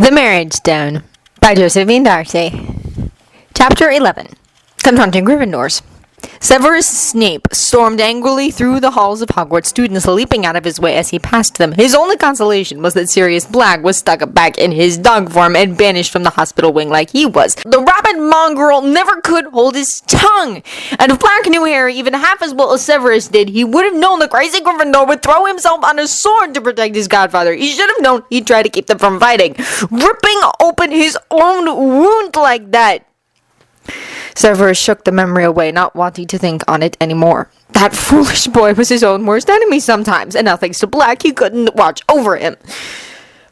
The Marriage Stone by Josephine Darcy. Chapter 11. Confronting Gryffindors. Severus Snape stormed angrily through the halls of Hogwarts, students leaping out of his way as he passed them. His only consolation was that Sirius Black was stuck back in his dog form and banished from the hospital wing like he was. The rabid mongrel never could hold his tongue, and if Black knew Harry even half as well as Severus did, he would have known the crazy Gryffindor would throw himself on a sword to protect his godfather. He should have known he'd try to keep them from fighting, ripping open his own wound like that. Severus shook the memory away, not wanting to think on it anymore. That foolish boy was his own worst enemy sometimes, and now thanks to Black, he couldn't watch over him.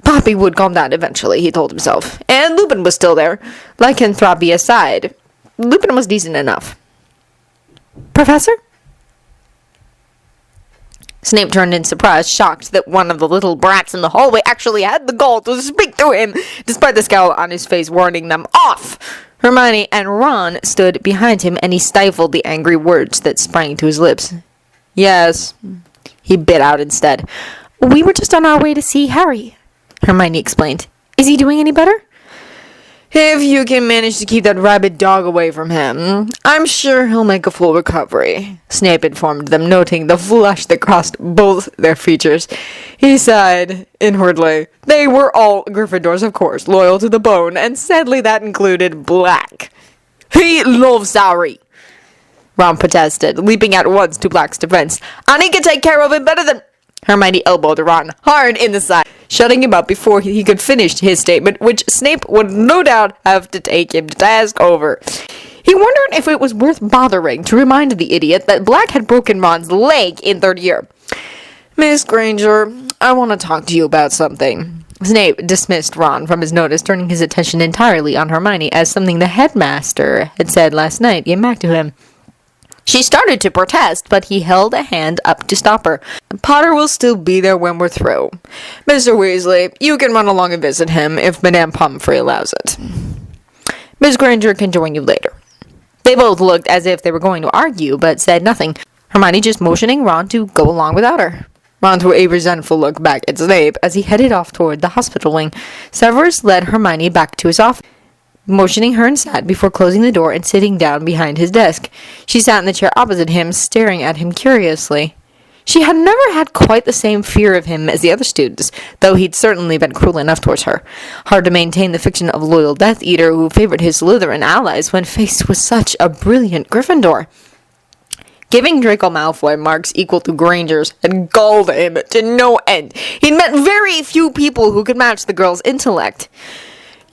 Poppy would calm down eventually, he told himself. And Lupin was still there. Lycanthropy aside, Lupin was decent enough. Professor? Snape turned in surprise, shocked that one of the little brats in the hallway actually had the gall to speak to him, despite the scowl on his face warning them off. Hermione and Ron stood behind him, and he stifled the angry words that sprang to his lips. Yes, he bit out instead. We were just on our way to see Harry, Hermione explained. Is he doing any better? If you can manage to keep that rabid dog away from him, I'm sure he'll make a full recovery, Snape informed them, noting the flush that crossed both their features. He sighed inwardly. They were all Gryffindors, of course, loyal to the bone, and sadly that included Black. He loves Harry, Ron protested, leaping at once to Black's defense. And he can take care of him better than... Hermione elbowed Ron hard in the side, shutting him up before he could finish his statement, which Snape would no doubt have to take him to task over. He wondered if it was worth bothering to remind the idiot that Black had broken Ron's leg in third year. Miss Granger, I want to talk to you about something. Snape dismissed Ron from his notice, turning his attention entirely on Hermione as something the headmaster had said last night came back to him. She started to protest, but he held a hand up to stop her. Potter will still be there when we're through. Mr. Weasley, you can run along and visit him if Madame Pomfrey allows it. Miss Granger can join you later. They both looked as if they were going to argue, but said nothing, Hermione just motioning Ron to go along without her. Ron threw a resentful look back at Snape as he headed off toward the hospital wing. Severus led Hermione back to his office, motioning her inside before closing the door and sitting down behind his desk. She sat in the chair opposite him, staring at him curiously. She had never had quite the same fear of him as the other students, though he'd certainly been cruel enough towards her. Hard to maintain the fiction of a loyal Death Eater who favored his Slytherin allies when faced with such a brilliant Gryffindor. Giving Draco Malfoy marks equal to Granger's had galled him to no end. He'd met very few people who could match the girl's intellect.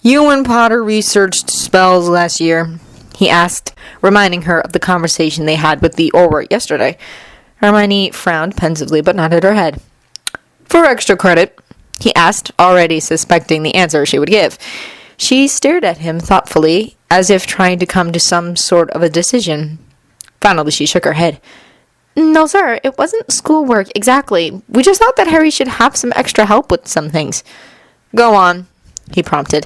You and Potter researched spells last year, he asked, reminding her of the conversation they had with the Auror yesterday. Hermione frowned pensively but nodded her head. For extra credit, he asked, already suspecting the answer she would give. She stared at him thoughtfully, as if trying to come to some sort of a decision. Finally, she shook her head. No, sir, it wasn't schoolwork exactly. We just thought that Harry should have some extra help with some things. Go on, he prompted.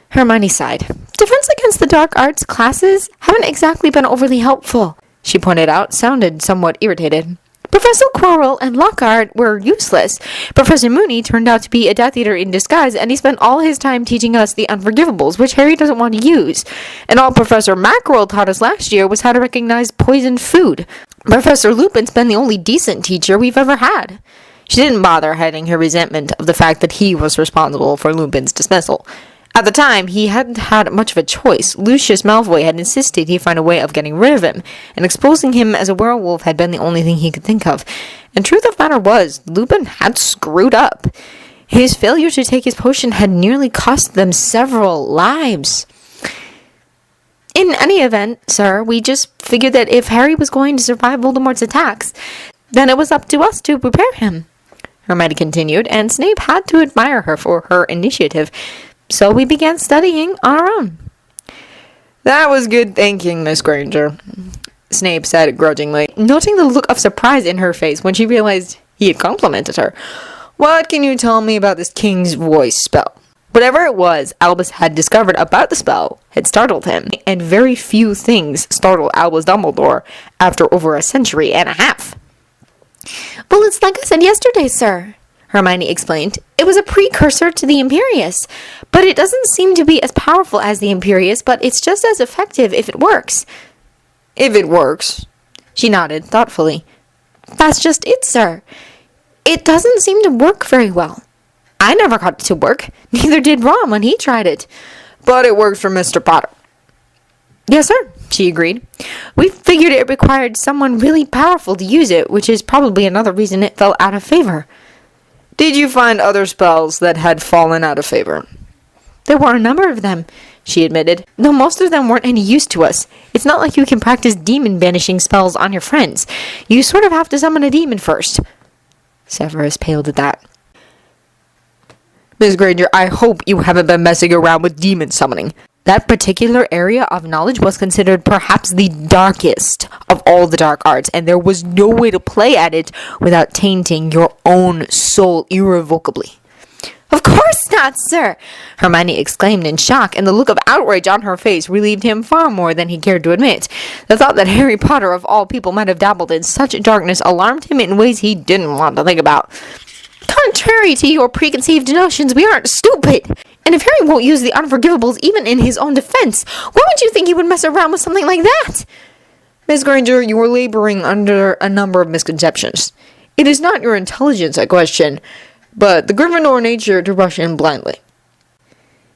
Hermione sighed. Defense against the dark arts classes haven't exactly been overly helpful, she pointed out, sounded somewhat irritated. Professor Quirrell and Lockhart were useless. Professor Mooney turned out to be a Death Eater in disguise, and he spent all his time teaching us the Unforgivables, which Harry doesn't want to use. And all Professor Mackerel taught us last year was how to recognize poisoned food. Professor Lupin's been the only decent teacher we've ever had. She didn't bother hiding her resentment of the fact that he was responsible for Lupin's dismissal. At the time, he hadn't had much of a choice. Lucius Malfoy had insisted he find a way of getting rid of him, and exposing him as a werewolf had been the only thing he could think of. And truth of the matter was, Lupin had screwed up. His failure to take his potion had nearly cost them several lives. In any event, sir, we just figured that if Harry was going to survive Voldemort's attacks, then it was up to us to prepare him, Hermione continued, and Snape had to admire her for her initiative. So we began studying on our own. That was good thinking, Miss Granger, Snape said grudgingly, noting the look of surprise in her face when she realized he had complimented her. What can you tell me about this King's Voice spell? Whatever it was Albus had discovered about the spell had startled him, and very few things startled Albus Dumbledore after over a century and a half. Well, it's like I said yesterday, sir, Hermione explained. It was a precursor to the Imperius, but it doesn't seem to be as powerful as the Imperius, but it's just as effective if it works. If it works. She nodded thoughtfully. That's just it, sir. It doesn't seem to work very well. I never got it to work. Neither did Ron when he tried it. But it worked for Mr. Potter. Yes, sir, she agreed. We figured it required someone really powerful to use it, which is probably another reason it fell out of favor. Did you find other spells that had fallen out of favor? There were a number of them, she admitted, though most of them weren't any use to us. It's not like you can practice demon banishing spells on your friends. You sort of have to summon a demon first. Severus paled at that. Miss Granger, I hope you haven't been messing around with demon summoning. That particular area of knowledge was considered perhaps the darkest of all the dark arts, and there was no way to play at it without tainting your own soul irrevocably. Of course not, sir! Hermione exclaimed in shock, and the look of outrage on her face relieved him far more than he cared to admit. The thought that Harry Potter, of all people, might have dabbled in such darkness alarmed him in ways he didn't want to think about. Contrary to your preconceived notions, we aren't stupid. And if Harry won't use the unforgivables even in his own defense, why would you think he would mess around with something like that? Miss Granger, you are laboring under a number of misconceptions. It is not your intelligence I question, but the Gryffindor nature to rush in blindly.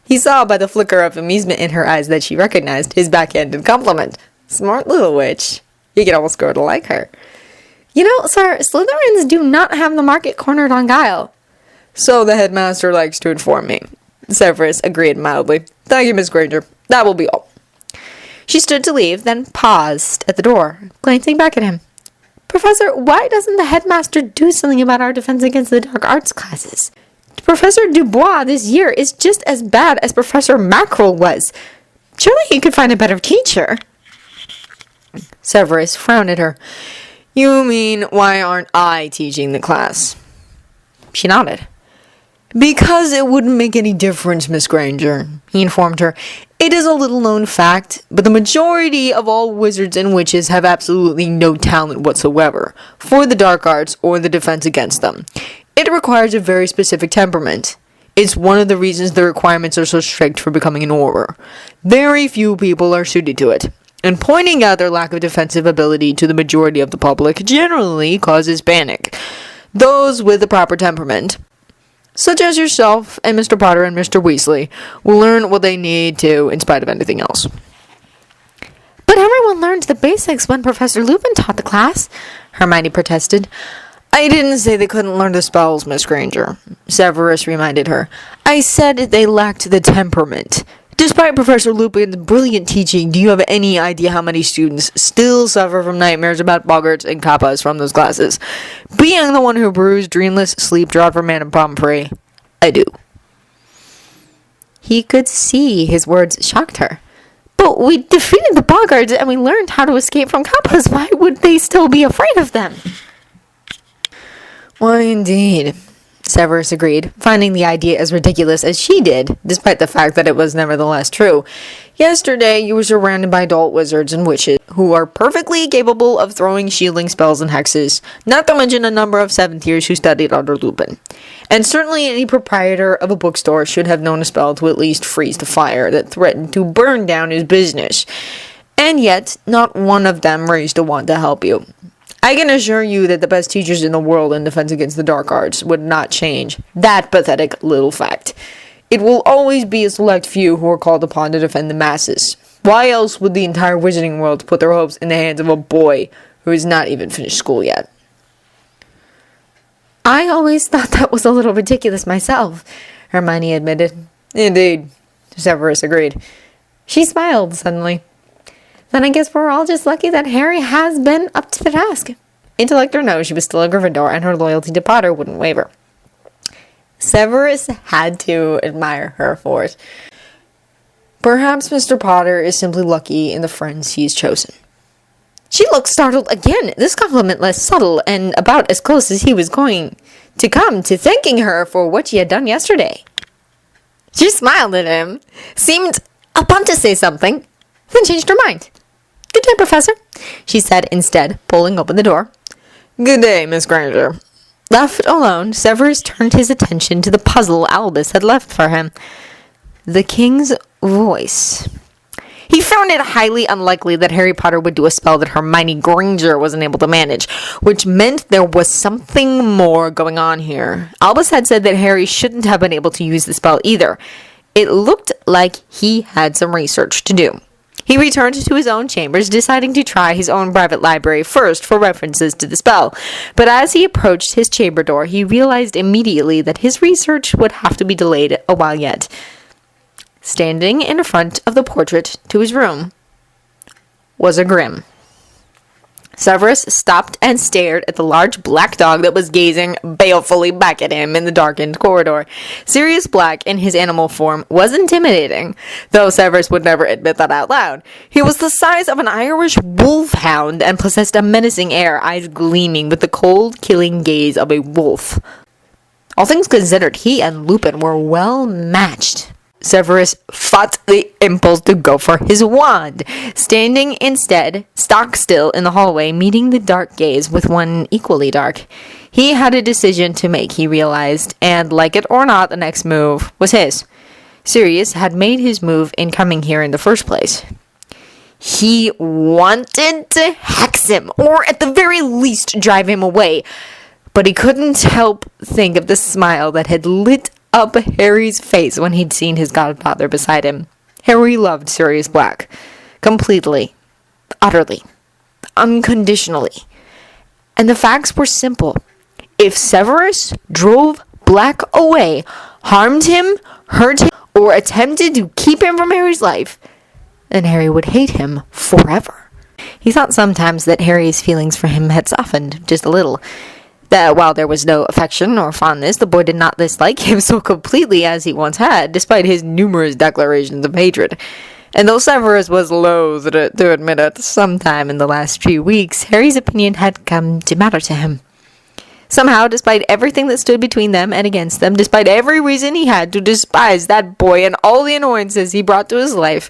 He saw by the flicker of amusement in her eyes that she recognized his backhanded compliment. Smart little witch. You could almost grow to like her. You know, sir, Slytherins do not have the market cornered on guile. So the headmaster likes to inform me. Severus agreed mildly. Thank you, Miss Granger. That will be all. She stood to leave, then paused at the door, glancing back at him. Professor, why doesn't the headmaster do something about our defense against the dark arts classes? Professor Dubois this year is just as bad as Professor Mackerel was. Surely he could find a better teacher. Severus frowned at her. You mean, why aren't I teaching the class? She nodded. Because it wouldn't make any difference, Miss Granger, he informed her. It is a little-known fact, but the majority of all wizards and witches have absolutely no talent whatsoever for the dark arts or the defense against them. It requires a very specific temperament. It's one of the reasons the requirements are so strict for becoming an Auror. Very few people are suited to it. And pointing out their lack of defensive ability to the majority of the public generally causes panic. Those with the proper temperament, such as yourself and Mr. Potter and Mr. Weasley, will learn what they need to in spite of anything else. But everyone learned the basics when Professor Lupin taught the class, Hermione protested. I didn't say they couldn't learn the spells, Miss Granger, Severus reminded her. I said they lacked the temperament. Despite Professor Lupin's brilliant teaching, do you have any idea how many students still suffer from nightmares about boggarts and kappas from those classes? Being the one who brews dreamless sleep draught for Madame Pomfrey, I do. He could see his words shocked her. But we defeated the boggarts and we learned how to escape from kappas. Why would they still be afraid of them? Why, indeed, Severus agreed, finding the idea as ridiculous as she did, despite the fact that it was nevertheless true. Yesterday, you were surrounded by adult wizards and witches who are perfectly capable of throwing shielding spells and hexes, not to mention a number of seventh years who studied under Lupin. And certainly any proprietor of a bookstore should have known a spell to at least freeze the fire that threatened to burn down his business. And yet, not one of them raised a wand to help you. I can assure you that the best teachers in the world in defense against the dark arts would not change that pathetic little fact. It will always be a select few who are called upon to defend the masses. Why else would the entire wizarding world put their hopes in the hands of a boy who has not even finished school yet? I always thought that was a little ridiculous myself, Hermione admitted. Indeed, Severus agreed. She smiled suddenly. Then I guess we're all just lucky that Harry has been up to the task. Intellect or no, she was still a Gryffindor, and her loyalty to Potter wouldn't waver. Severus had to admire her for it. Perhaps Mr. Potter is simply lucky in the friends he's chosen. She looked startled again, this compliment less subtle, and about as close as he was going to come to thanking her for what she had done yesterday. She smiled at him, seemed about to say something, then changed her mind. Good day, Professor, she said instead, pulling open the door. Good day, Miss Granger. Left alone, Severus turned his attention to the puzzle Albus had left for him. The king's voice. He found it highly unlikely that Harry Potter would do a spell that Hermione Granger wasn't able to manage, which meant there was something more going on here. Albus had said that Harry shouldn't have been able to use the spell either. It looked like he had some research to do. He returned to his own chambers, deciding to try his own private library first for references to the spell. But as he approached his chamber door, he realized immediately that his research would have to be delayed a while yet. Standing in front of the portrait to his room was a Grim. Severus stopped and stared at the large black dog that was gazing balefully back at him in the darkened corridor. Sirius Black in his animal form was intimidating, though Severus would never admit that out loud. He was the size of an Irish wolfhound and possessed a menacing air, eyes gleaming with the cold, killing gaze of a wolf. All things considered, he and Lupin were well matched. Severus fought the impulse to go for his wand, standing instead stock still in the hallway, meeting the dark gaze with one equally dark. He had a decision to make, he realized, and like it or not, the next move was his. Sirius had made his move in coming here in the first place. He wanted to hex him, or at the very least drive him away, but he couldn't help think of the smile that had lit up Harry's face when he'd seen his godfather beside him. Harry loved Sirius Black. Completely. Utterly. Unconditionally. And the facts were simple. If Severus drove Black away, harmed him, hurt him, or attempted to keep him from Harry's life, then Harry would hate him forever. He thought sometimes that Harry's feelings for him had softened just a little. That while there was no affection or fondness, the boy did not dislike him so completely as he once had, despite his numerous declarations of hatred. And though Severus was loath to admit it, sometime in the last few weeks, Harry's opinion had come to matter to him. Somehow, despite everything that stood between them and against them, despite every reason he had to despise that boy and all the annoyances he brought to his life,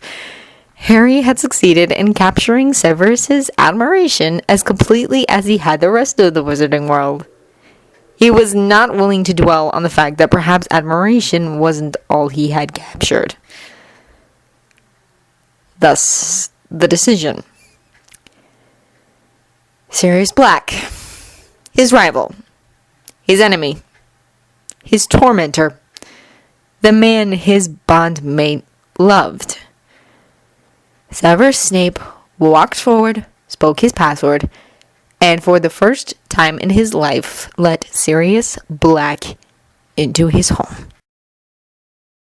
Harry had succeeded in capturing Severus's admiration as completely as he had the rest of the wizarding world. He was not willing to dwell on the fact that perhaps admiration wasn't all he had captured. Thus, the decision. Sirius Black. His rival. His enemy. His tormentor. The man his bondmate loved. Severus Snape walked forward, spoke his password, and for the first time in his life, let Sirius Black into his home.